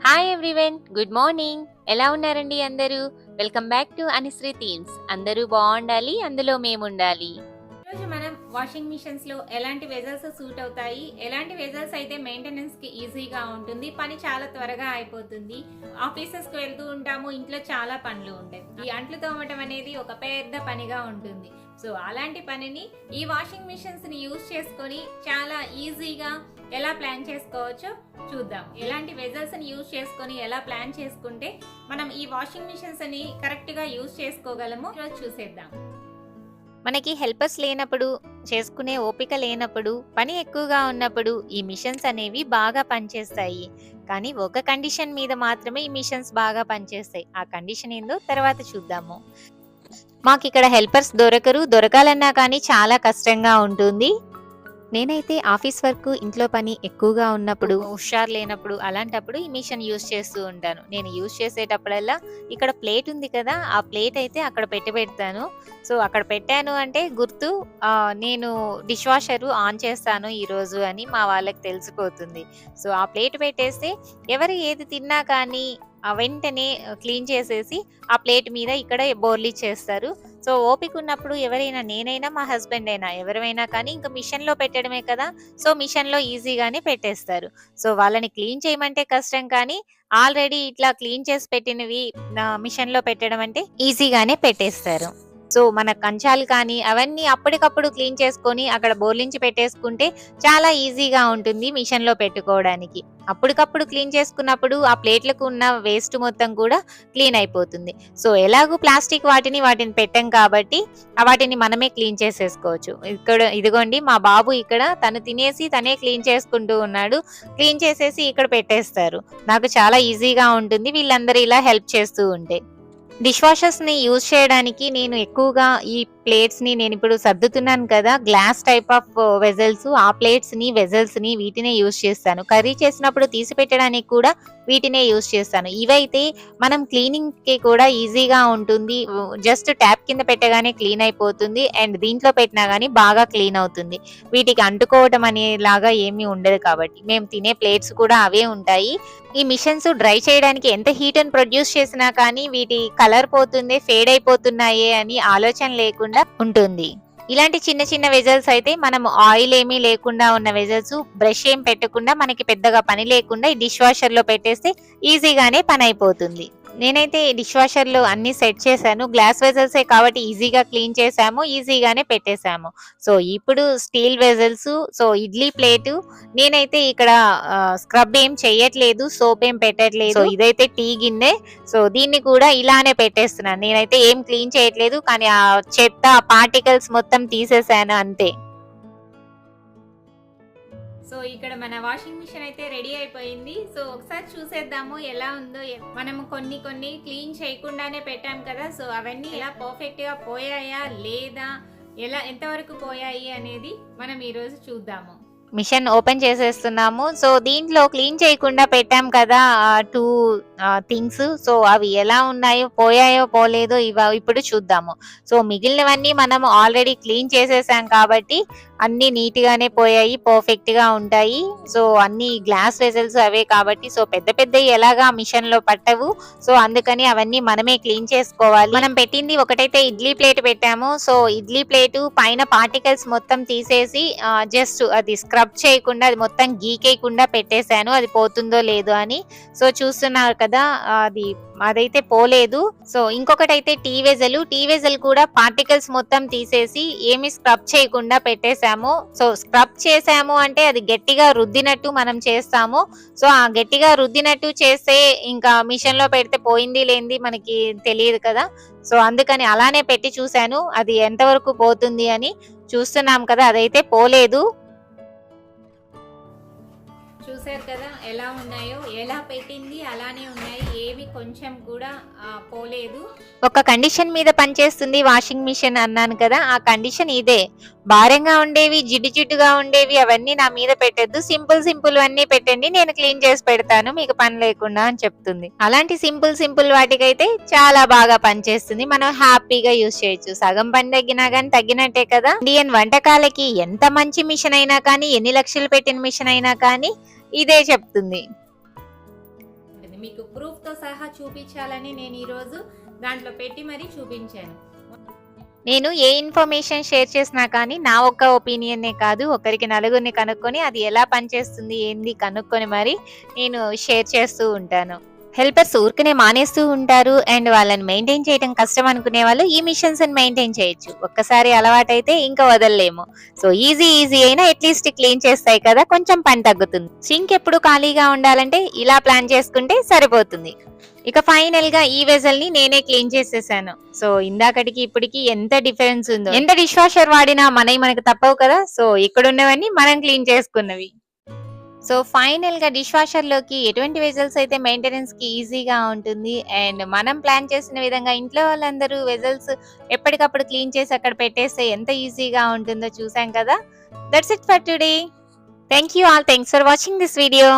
Hi everyone, good morning. ఎలా ఉన్నారండి అందరూ? Welcome back to Anusri themes. అందరూ బాగుండాలి, అందులో మేముండాలి. ఈరోజు మనం వాషింగ్ మిషన్స్ లో ఎలాంటి వెజల్స్ సూట్ అవుతాయి, ఎలాంటి వెజల్స్ అయితే మెయింటెనెన్స్ కి ఈజీగా ఉంటుంది, పని చాలా త్వరగా అయిపోతుంది. ఆఫీసెస్ కి వెళ్తూ ఉంటాము, ఇంట్లో చాలా పనులు ఉంటాయి. ఈ అంట్లు తోమటం అనేది ఒక పెద్ద పనిగా ఉంటుంది. సో అలాంటి పనిని ఈ వాషింగ్ మిషన్స్ ని యూజ్ చేసుకొని చాలా ఈజీగా ఎలా ప్లాన్ చేసుకోవచ్చో చూద్దాం. ఎలాంటి వెజల్స్ ని యూజ్ చేసుకొని ఎలా ప్లాన్ చేసుకుంటే మనం ఈ వాషింగ్ మిషన్స్ ని కరెక్ట్ గా యూజ్ చేసుకోగలమో ఈరోజు చూసేద్దాం. మనకి హెల్పర్స్ లేనప్పుడు, చేసుకునే ఓపిక లేనప్పుడు, పని ఎక్కువగా ఉన్నప్పుడు ఈ మిషన్స్ అనేవి బాగా పనిచేస్తాయి. కానీ ఒక కండిషన్ మీద మాత్రమే ఈ మిషన్స్ బాగా పనిచేస్తాయి. ఆ కండిషన్ ఏందో తర్వాత చూద్దాము. మాకు ఇక్కడ హెల్పర్స్ దొరకాలన్నా కానీ చాలా కష్టంగా ఉంటుంది. నేనైతే ఆఫీస్ వర్క్, ఇంట్లో పని ఎక్కువగా ఉన్నప్పుడు, హుషారు లేనప్పుడు, అలాంటప్పుడు ఈ మిషన్ యూజ్ చేస్తూ ఉంటాను. నేను యూజ్ చేసేటప్పుడల్లా ఇక్కడ ప్లేట్ ఉంది కదా, ఆ ప్లేట్ అయితే అక్కడ పెడతాను. సో అక్కడ పెట్టాను అంటే గుర్తు, నేను డిష్ వాషర్ ఆన్ చేస్తాను ఈరోజు అని మా వాళ్ళకి తెలిసిపోతుంది. సో ఆ ప్లేట్ పెట్టేస్తే ఎవరు ఏది తిన్నా కానీ వెంటనే క్లీన్ చేసేసి ఆ ప్లేట్ మీద ఇక్కడ బోర్లిచ్చేస్తారు. సో ఓపిక ఉన్నప్పుడు ఎవరైనా, నేనైనా మా హస్బెండ్ అయినా, ఎవరైనా కానీ ఇంకా మిషన్ లో పెట్టడమే కదా, సో మిషన్ లో ఈజీగానే పెట్టేస్తారు. సో వాళ్ళని క్లీన్ చేయమంటే కష్టం, కానీ ఆల్రెడీ ఇట్లా క్లీన్ చేసి పెట్టినవి మిషన్ లో పెట్టడం అంటే ఈజీగానే పెట్టేస్తారు. సో మన కంచాలు కానీ అవన్నీ అప్పటికప్పుడు క్లీన్ చేసుకొని అక్కడ బోర్లించి పెట్టేసుకుంటే చాలా ఈజీగా ఉంటుంది మిషన్ లో పెట్టుకోవడానికి. అప్పటికప్పుడు క్లీన్ చేసుకున్నప్పుడు ఆ ప్లేట్లకు ఉన్న వేస్ట్ మొత్తం కూడా క్లీన్ అయిపోతుంది. సో ఎలాగూ ప్లాస్టిక్ వాటిని పెట్టాం కాబట్టి వాటిని మనమే క్లీన్ చేసేసుకోవచ్చు. ఇక్కడ ఇదిగోండి, మా బాబు ఇక్కడ తను తినేసి తనే క్లీన్ చేసుకుంటూ ఉన్నాడు. క్లీన్ చేసేసి ఇక్కడ పెట్టేస్తారు. నాకు చాలా ఈజీగా ఉంటుంది వీళ్ళందరూ ఇలా హెల్ప్ చేస్తూ ఉంటే. డిష్ వాషర్స్ ని యూజ్ చేయడానికి నేను ఎక్కువగా ఈ ప్లేట్స్ ని, నేను ఇప్పుడు సర్దుతున్నాను కదా, గ్లాస్ టైప్ ఆఫ్ వెజల్స్, ఆ ప్లేట్స్ ని, వెజల్స్ ని వీటినే యూజ్ చేస్తాను. కర్రీ చేసినప్పుడు తీసి పెట్టడానికి కూడా వీటినే యూజ్ చేస్తాను. ఇవైతే మనం క్లీనింగ్ కి కూడా ఈజీగా ఉంటుంది. జస్ట్ ట్యాప్ కింద పెట్టగానే క్లీన్ అయిపోతుంది, అండ్ దీంట్లో పెట్టినా గానీ బాగా క్లీన్ అవుతుంది. వీటికి అంటుకోవటం అనేలాగా ఏమీ ఉండదు కాబట్టి. మేము తినే ప్లేట్స్ కూడా అవే ఉంటాయి. ఈ మిషన్స్ డ్రై చేయడానికి ఎంత హీట్ అని ప్రొడ్యూస్ చేసినా కానీ వీటి కలర్ పోతుంది, ఫేడ్ అయిపోతున్నాయే అని ఆలోచన లేకుండా ఉంటుంది. ఇలాంటి చిన్న చిన్న వెజల్స్ అయితే మనం ఆయిల్ ఏమీ లేకుండా ఉన్న వెజల్స్, బ్రష్ ఏం పెట్టకుండా, మనకి పెద్దగా పని లేకుండా ఈ డిష్ వాషర్ లో పెట్టేస్తే ఈజీగానే పని అయిపోతుంది. నేనైతే డిష్ వాషర్ లో అన్ని సెట్ చేశాను. గ్లాస్ వెజల్సే కాబట్టి ఈజీగా క్లీన్ చేసాము, ఈజీగానే పెట్టేశాము. సో ఇప్పుడు steel vessels, so idli plate, నేనైతే ఇక్కడ స్క్రబ్ ఏం చెయ్యట్లేదు, సోప్ ఏం పెట్టట్లేదు. సో ఇదైతే టీ గిన్నె. సో దీన్ని కూడా ఇలానే పెట్టేస్తున్నాను. నేనైతే ఏం క్లీన్ చేయట్లేదు, కానీ ఆ చెత్త, పార్టికల్స్ మొత్తం తీసేసాను అంతే. సో ఇక్కడ మన వాషింగ్ మిషన్ అయితే రెడీ అయిపోయింది. సో ఒకసారి చూసేద్దాము ఎలా ఉందో. మనము కొన్ని క్లీన్ చేయకుండానే పెట్టాం కదా, సో అవన్నీ ఎలా పర్ఫెక్ట్ గా పోయాయా లేదా, ఎంతవరకు పోయాయి అనేది మనం ఈ రోజు చూద్దాము. మిషన్ ఓపెన్ చేసేస్తున్నాము. సో దీంట్లో క్లీన్ చేయకుండా పెట్టాం కదా 2 థింగ్స్. సో అవి ఎలా ఉన్నాయో, పోయాయో పోలేదో ఇప్పుడు చూద్దాము. సో మిగిలినవన్నీ మనం ఆల్రెడీ క్లీన్ చేసేసాం కాబట్టి అన్ని నీట్ గానే పోయాయి, పర్ఫెక్ట్ గా ఉంటాయి. సో అన్ని గ్లాస్ వెజల్స్ అవే కాబట్టి, సో పెద్ద ఎలాగా మిషన్ లో పట్టవు. సో అందుకని అవన్నీ మనమే క్లీన్ చేసుకోవాలి. మనం పెట్టింది ఒకటైతే ఇడ్లీ ప్లేట్ పెట్టాము. సో ఇడ్లీ ప్లేటు పైన పార్టికల్స్ మొత్తం తీసేసి జస్ట్ అది స్క్రబ్ చేయకుండా, అది మొత్తం గీకేయకుండా పెట్టేశాను, అది పోతుందో లేదో అని. సో చూస్తున్నారు కదా, అదైతే పోలేదు. సో ఇంకొకటైతే టీ వెజల్ కూడా పార్టికల్స్ మొత్తం తీసేసి ఏమి స్క్రబ్ చేయకుండా పెట్టేశాము. సో స్క్రబ్ చేసాము అంటే అది గట్టిగా రుద్దినట్టు మనం చేస్తాము. సో ఆ గట్టిగా రుద్దినట్టు చేస్తే ఇంకా మిషన్ లో పెడితే పోయింది లేనిది మనకి తెలియదు కదా. సో అందుకని అలానే పెట్టి చూశాను, అది ఎంతవరకు పోతుంది అని. చూస్తున్నాం కదా, అదైతే పోలేదు. చూసారు కదా ఎలా ఉన్నాయో, ఎలా పెట్టింది అలానే ఉన్నాయి, ఏవి కొంచెం కూడా పోలేదు. ఒక కండిషన్ మీద పనిచేస్తుంది వాషింగ్ మిషన్ అన్నాను కదా, ఆ కండిషన్ ఇదే. భారంగా ఉండేవి, జిడ్డుగా ఉండేవి అవన్నీ నా మీద పెట్టద్దు, సింపుల్ అన్నీ పెట్టండి, నేను క్లీన్ చేసి పెడతాను మీకు పని లేకుండా అని చెప్తుంది. అలాంటి సింపుల్ వాటికైతే చాలా బాగా పనిచేస్తుంది. మనం హ్యాపీగా యూజ్ చేయొచ్చు. సగం పని తగ్గినా కానీ తగ్గినట్టే కదా. ఇండియన్ వంటకాలకి ఎంత మంచి మిషన్ అయినా కానీ, ఎన్ని లక్షలు పెట్టిన మిషన్ అయినా కానీ ఇదే చెప్తుంది. మీకు ప్రూఫ్తో సహా చూపించాలని నేను ఈరోజు దాంట్లో పెట్టి మరీ చూపించాను. నేను ఏ ఇన్ఫర్మేషన్ షేర్ చేసినా కానీ నా ఒక్క ఒపీనియన్నే కాదు, ఒకరికి నలుగురిని కనుక్కొని అది ఎలా పనిచేస్తుంది ఏంది కనుక్కొని మరి నేను షేర్ చేస్తూ ఉంటాను. హెల్పర్స్ ఊరికనే మానేస్తూ ఉంటారు అండ్ వాళ్ళని మెయింటైన్ చేయడం కష్టం అనుకునే వాళ్ళు ఈ మిషన్స్ మెయింటైన్ చేయొచ్చు. ఒక్కసారి అలవాటైతే ఇంకా వదలలేము. సో ఈజీ అయినా అట్లీస్ట్ క్లీన్ చేస్తాయి కదా, కొంచెం పని తగ్గుతుంది. సింక్ ఎప్పుడు ఖాళీగా ఉండాలంటే ఇలా ప్లాన్ చేసుకుంటే సరిపోతుంది. ఇక ఫైనల్ గా ఈ వెజల్ ని నేనే క్లీన్ చేసేసాను. సో ఇందాకటికి ఇప్పటికి ఎంత డిఫరెన్స్ ఉందో. ఎంత డిష్ వాషర్ వాడినా మనకు తప్పవు కదా. సో ఇక్కడ ఉన్నవన్నీ మనం క్లీన్ చేసుకున్నవి. సో ఫైనల్ గా డిష్ వాషర్ లోకి ఎటువంటి వెజల్స్ అయితే మెయింటెనెన్స్ కి ఈజీగా ఉంటుంది అండ్ మనం ప్లాన్ చేసిన విధంగా ఇంట్లో వాళ్ళందరూ వెజల్స్ ఎప్పటికప్పుడు క్లీన్ చేసి అక్కడ పెట్టేస్తే ఎంత ఈజీగా ఉంటుందో చూసాం కదా. That's it for today. Thank you all. Thanks for watching this video.